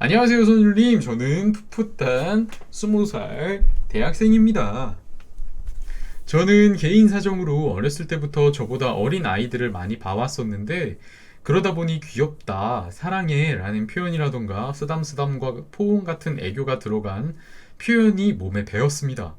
안녕하세요, 선생님. 저는 풋풋한 20살 대학생입니다. 저는 개인 사정으로 어렸을 때부터 저보다 어린 아이들을 많이 봐왔었는데, 그러다 보니 귀엽다, 사랑해 라는 표현이라던가 쓰담쓰담과 포옹 같은 애교가 들어간 표현이 몸에 배었습니다.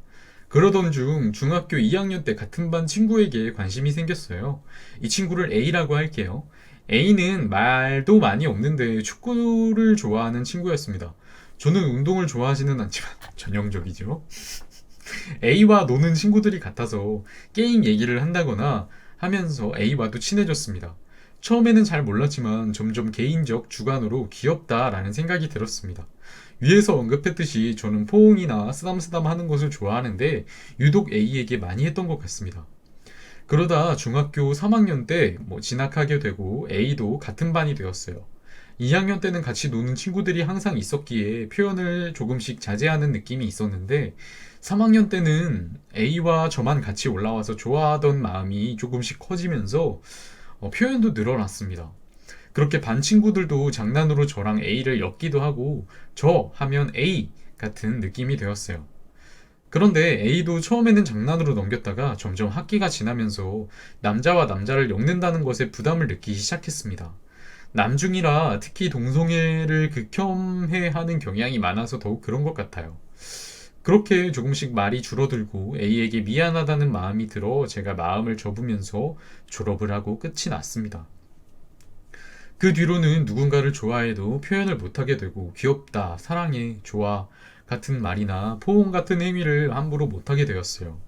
그러던 중 중학교 2학년 때 같은 반 친구에게 관심이 생겼어요. 이 친구를 A라고 할게요. A는 말도 많이 없는데 축구를 좋아하는 친구였습니다. 저는 운동을 좋아하지는 않지만 전형적이죠. A와 노는 친구들이 같아서 게임 얘기를 한다거나 하면서 A와도 친해졌습니다. 처음에는 잘 몰랐지만 점점 개인적 주관으로 귀엽다라는 생각이 들었습니다. 위에서 언급했듯이 저는 포옹이나 쓰담쓰담 하는 것을 좋아하는데 유독 A에게 많이 했던 것 같습니다. 그러다 중학교 3학년 때 진학하게 되고 A도 같은 반이 되었어요. 2학년 때는 같이 노는 친구들이 항상 있었기에 표현을 조금씩 자제하는 느낌이 있었는데 3학년 때는 A와 저만 같이 올라와서 좋아하던 마음이 조금씩 커지면서 표현도 늘어났습니다. 그렇게 반 친구들도 장난으로 저랑 A를 엮기도 하고 저 하면 A 같은 느낌이 되었어요. 그런데 A도 처음에는 장난으로 넘겼다가 점점 학기가 지나면서 남자와 남자를 엮는다는 것에 부담을 느끼기 시작했습니다. 남중이라 특히 동성애를 극혐해하는 경향이 많아서 더욱 그런 것 같아요. 그렇게 조금씩 말이 줄어들고 A에게 미안하다는 마음이 들어 제가 마음을 접으면서 졸업을 하고 끝이 났습니다. 그 뒤로는 누군가를 좋아해도 표현을 못하게 되고 귀엽다, 사랑해, 좋아 같은 말이나 포옹 같은 행위를 함부로 못하게 되었어요.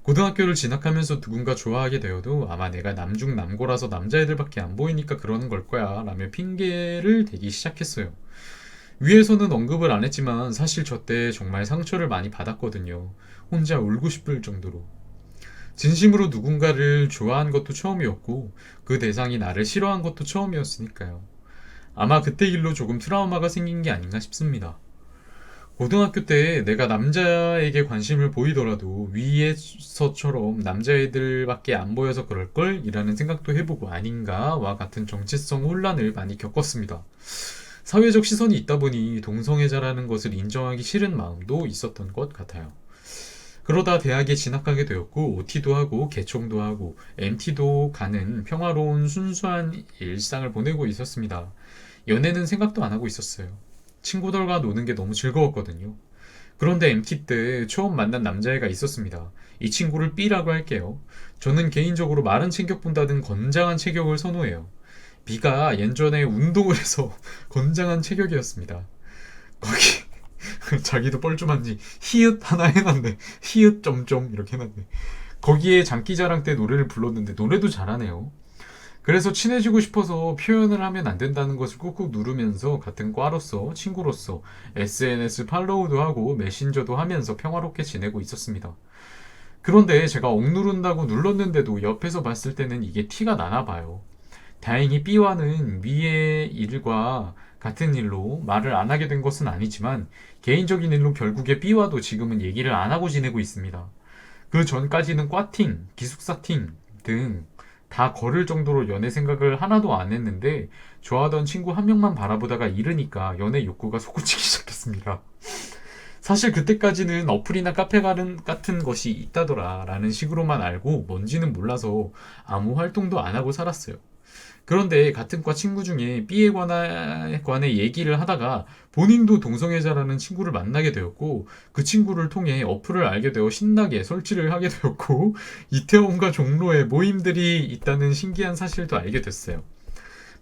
고등학교를 진학하면서 누군가 좋아하게 되어도 아마 내가 남중 남고라서 남자애들밖에 안 보이니까 그러는 걸 거야 라며 핑계를 대기 시작했어요. 위에서는 언급을 안 했지만 사실 저 때 정말 상처를 많이 받았거든요. 혼자 울고 싶을 정도로. 진심으로 누군가를 좋아한 것도 처음이었고 그 대상이 나를 싫어한 것도 처음이었으니까요. 아마 그때 일로 조금 트라우마가 생긴 게 아닌가 싶습니다. 고등학교 때 내가 남자에게 관심을 보이더라도 위에서처럼 남자애들밖에 안 보여서 그럴걸? 이라는 생각도 해보고 아닌가와 같은 정체성 혼란을 많이 겪었습니다. 사회적 시선이 있다 보니 동성애자라는 것을 인정하기 싫은 마음도 있었던 것 같아요. 그러다 대학에 진학하게 되었고 OT도 하고 개총도 하고 MT도 가는 평화로운 순수한 일상을 보내고 있었습니다. 연애는 생각도 안 하고 있었어요. 친구들과 노는 게 너무 즐거웠거든요. 그런데 MT 때 처음 만난 남자애가 있었습니다. 이 친구를 B라고 할게요. 저는 개인적으로 마른 체격보다는 건장한 체격을 선호해요. B가 예전에 운동을 해서 건장한 체격이었습니다. 거기 자기도 뻘쭘한지 히읗 하나 해놨네. 히읗 점점 이렇게 해놨네. 거기에 장기자랑 때 노래를 불렀는데 노래도 잘하네요. 그래서 친해지고 싶어서 표현을 하면 안 된다는 것을 꾹꾹 누르면서 같은 과로서 친구로서 SNS 팔로우도 하고 메신저도 하면서 평화롭게 지내고 있었습니다. 그런데 제가 억누른다고 눌렀는데도 옆에서 봤을 때는 이게 티가 나나 봐요. 다행히 B와는 위의 일과 같은 일로 말을 안 하게 된 것은 아니지만 개인적인 일로 결국에 B와도 지금은 얘기를 안 하고 지내고 있습니다. 그 전까지는 과팅, 기숙사팅 등 다 걸을 정도로 연애 생각을 하나도 안 했는데 좋아하던 친구 한 명만 바라보다가 잃으니까 연애 욕구가 솟구치기 시작했습니다. 사실 그때까지는 어플이나 카페 같은 것이 있다더라 라는 식으로만 알고 뭔지는 몰라서 아무 활동도 안 하고 살았어요. 그런데 같은 과 친구 중에 B에 관해 얘기를 하다가 본인도 동성애자라는 친구를 만나게 되었고 그 친구를 통해 어플을 알게 되어 신나게 설치를 하게 되었고 이태원과 종로에 모임들이 있다는 신기한 사실도 알게 됐어요.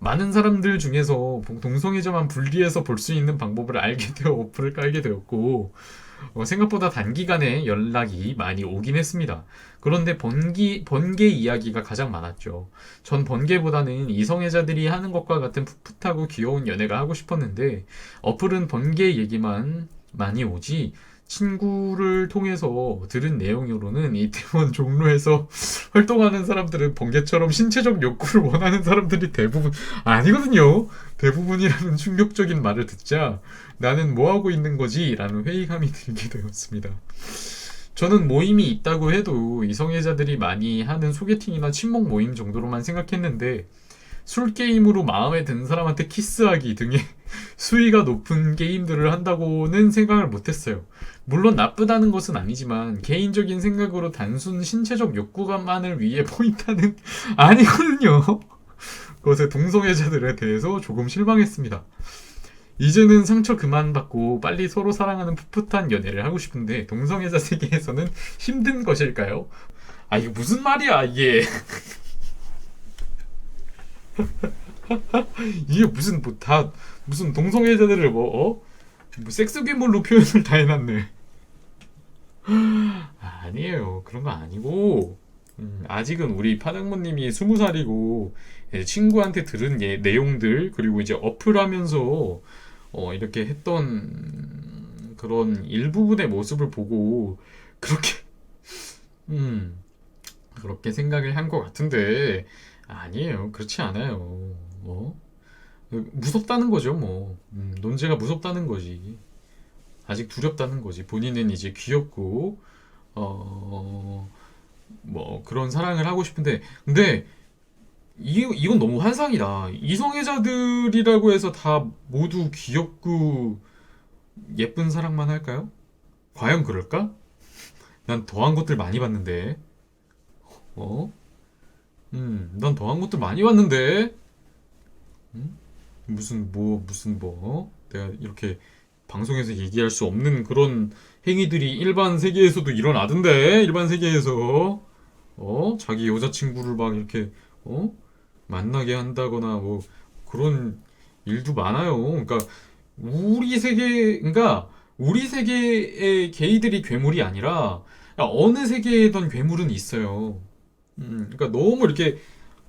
많은 사람들 중에서 동성애자만 분리해서 볼 수 있는 방법을 알게 되어 어플을 깔게 되었고 생각보다 단기간에 연락이 많이 오긴 했습니다. 그런데 번개 이야기가 가장 많았죠. 전 번개보다는 이성애자들이 하는 것과 같은 풋풋하고 귀여운 연애가 하고 싶었는데 어플은 번개 얘기만 많이 오지 친구를 통해서 들은 내용으로는 이태원 종로에서 활동하는 사람들은 번개처럼 신체적 욕구를 원하는 사람들이 대부분 아니거든요. 대부분이라는 충격적인 말을 듣자 나는 뭐 하고 있는 거지? 라는 회의감이 들게 되었습니다. 저는 모임이 있다고 해도 이성애자들이 많이 하는 소개팅이나 친목 모임 정도로만 생각했는데 술 게임으로 마음에 드는 사람한테 키스하기 등의 수위가 높은 게임들을 한다고는 생각을 못했어요. 물론 나쁘다는 것은 아니지만 개인적인 생각으로 단순 신체적 욕구만을 위해 포인트는 아니거든요. 그것에 동성애자들에 대해서 조금 실망했습니다. 이제는 상처 그만 받고 빨리 서로 사랑하는 풋풋한 연애를 하고 싶은데 동성애자 세계에서는 힘든 것일까요? 아 이거 무슨 말이야 이게. 이게 무슨 뭐 다 무슨 동성애자들을 뭐 섹스 괴물로 표현을 다 해놨네. 아니에요. 그런 거 아니고 아직은 우리 파장모님이 20살이고 친구한테 들은 내용들 그리고 이제 어플하면서 이렇게 했던 그런 일부분의 모습을 보고 그렇게 음, 그렇게 생각을 한 것 같은데 아니에요. 그렇지 않아요. 무섭다는 거죠. 논제가 무섭다는 거지. 아직 두렵다는 거지. 본인은 이제 귀엽고 어, 뭐 그런 사랑을 하고 싶은데 근데 이건 너무 환상이다. 이성애자들이라고 해서 다 모두 귀엽고 예쁜 사랑만 할까요? 과연 그럴까? 난 더한 것들 많이 봤는데. 어? 난 더한 것들 많이 봤는데. 음? 무슨 뭐 내가 이렇게 방송에서 얘기할 수 없는 그런 행위들이 일반 세계에서도 일어나던데. 일반 세계에서 자기 여자친구를 막 이렇게 어? 만나게 한다거나 뭐 그런 일도 많아요. 그러니까 우리 세계의 게이들이 괴물이 아니라 어느 세계에던 괴물은 있어요. 그러니까 너무 이렇게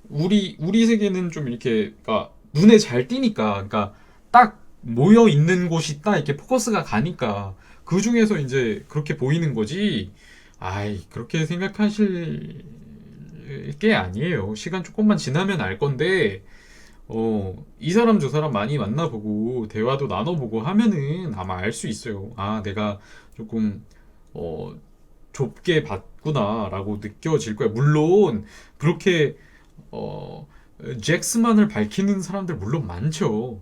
우리 세계는 좀 이렇게 그러니까 눈에 잘 띄니까 그러니까 딱 모여 있는 곳이 딱 이렇게 포커스가 가니까 그 중에서 이제 그렇게 보이는 거지. 아이 그렇게 생각하실 게 아니에요. 시간 조금만 지나면 알 건데 이 사람 저 사람 많이 만나보고 대화도 나눠보고 하면은 아마 알 수 있어요. 아, 내가 조금 어, 좁게 봤구나라고 느껴질 거야. 물론 그렇게 어, 잭스만을 밝히는 사람들 물론 많죠.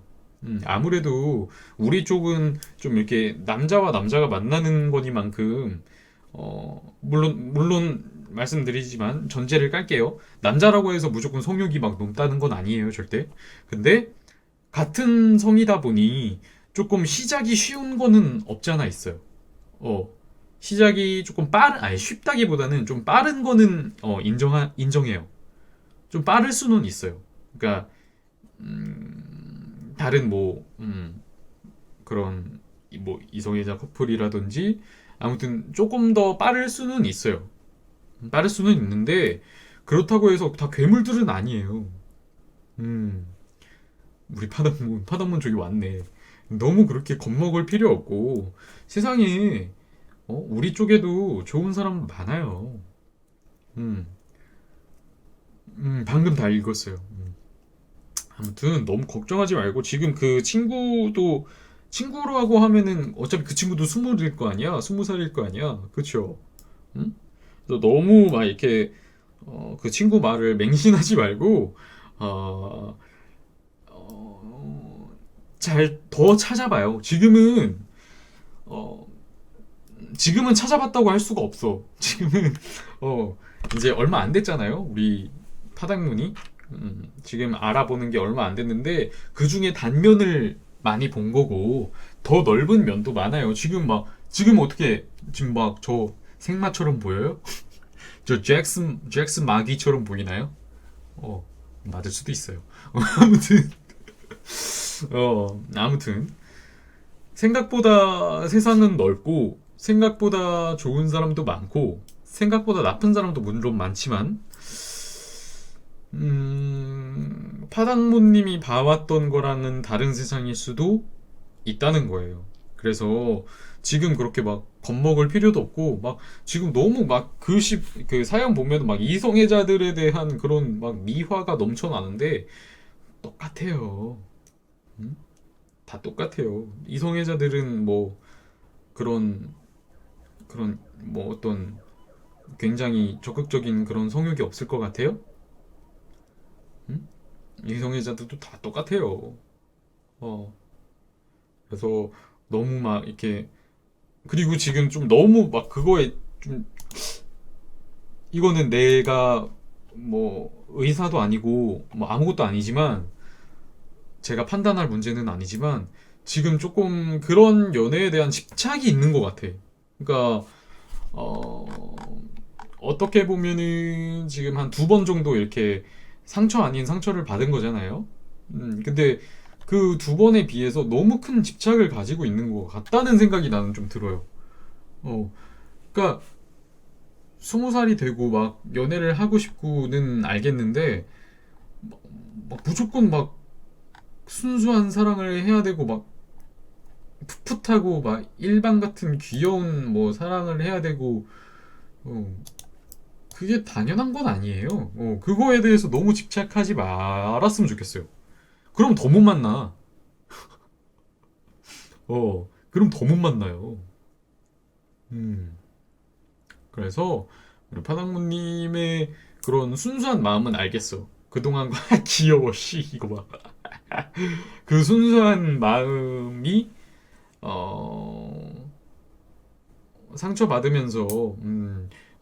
아무래도 우리 쪽은 좀 이렇게 남자와 남자가 만나는 거니만큼 물론 말씀드리지만 전제를 깔게요. 남자라고 해서 무조건 성욕이 막 높다는 건 아니에요, 절대. 근데 같은 성이다 보니 조금 시작이 쉬운 거는 없잖아 있어요. 어, 시작이 조금 아니 쉽다기보다는 좀 빠른 거는 인정해요. 좀 빠를 수는 있어요. 그러니까 다른 그런 뭐 이성애자 커플이라든지 아무튼 조금 더 빠를 수는 있어요. 빠를 수는 있는데 그렇다고 해서 다 괴물들은 아니에요. 음, 우리 파닥몬 저기 왔네. 너무 그렇게 겁먹을 필요 없고 세상에 우리 쪽에도 좋은 사람 많아요. 음, 방금 다 읽었어요. 아무튼 너무 걱정하지 말고 지금 그 친구도 친구라고 하면은 어차피 그 친구도 20일 거 아니야? 20살일 거 아니야? 그쵸? 응? 그래서 너무 막 이렇게 그 친구 말을 맹신하지 말고 어, 잘 더 찾아봐요. 어, 지금은 찾아봤다고 할 수가 없어. 지금은 어, 이제 얼마 안 됐잖아요. 우리 파닥문이 지금 알아보는 게 얼마 안 됐는데 그 중에 단면을 많이 본 거고 더 넓은 면도 많아요. 지금 어떻게 지금 막 저 생마처럼 보여요? 저 잭슨 마기처럼 보이나요? 어 맞을 수도 있어요. 아무튼 아무튼 생각보다 세상은 넓고 생각보다 좋은 사람도 많고 생각보다 나쁜 사람도 물론 많지만 파당모님이 봐왔던 거랑은 다른 세상일 수도 있다는 거예요. 그래서 지금 그렇게 막 겁먹을 필요도 없고 막 지금 너무 막 그 사연 보면 막 이성애자들에 대한 그런 막 미화가 넘쳐나는데 똑같아요. 음? 다 똑같아요. 이성애자들은 뭐 그런 뭐 어떤 굉장히 적극적인 그런 성욕이 없을 것 같아요? 음? 이성애자들도 다 똑같아요. 어, 그래서 너무 막 이렇게 그리고 지금 좀 너무 막 그거에 좀 이거는 내가 뭐 의사도 아니고 뭐 아무것도 아니지만 제가 판단할 문제는 아니지만 지금 조금 그런 연애에 대한 집착이 있는 것 같아. 그러니까 어, 어떻게 보면은 지금 한 두 번 정도 이렇게 상처 아닌 상처를 받은 거잖아요. 근데 그 두 번에 비해서 너무 큰 집착을 가지고 있는 것 같다는 생각이 나는 좀 들어요. 어, 그러니까 20살이 되고 막 연애를 하고 싶고는 알겠는데 막 무조건 막 순수한 사랑을 해야 되고 막 풋풋하고 막 일반 같은 귀여운 뭐 사랑을 해야 되고 어, 그게 당연한 건 아니에요. 그거에 대해서 너무 집착하지 말았으면 좋겠어요. 그럼 더 못 만나. 그럼 더 못 만나요. 음, 그래서 우리 파당무님의 그런 순수한 마음은 알겠어. 그동안 귀여워 씨 이거 봐. 그 순수한 마음이 어, 상처받으면서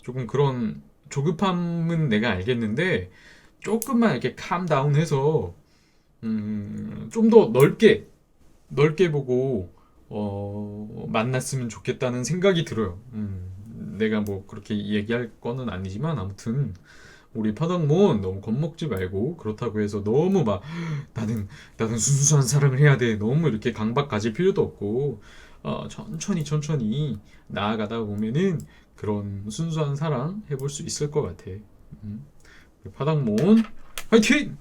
조금 그런 조급함은 내가 알겠는데 조금만 이렇게 캄다운해서 좀 더 넓게 보고 만났으면 좋겠다는 생각이 들어요. 내가 뭐 그렇게 얘기할 거는 아니지만 아무튼 우리 파덕몬 너무 겁먹지 말고 그렇다고 해서 너무 막 나는 순수한 사랑을 해야 돼 너무 이렇게 강박 가질 필요도 없고 천천히 나아가다 보면은 그런 순수한 사랑 해볼 수 있을 것 같아. 우리 파덕몬 화이팅!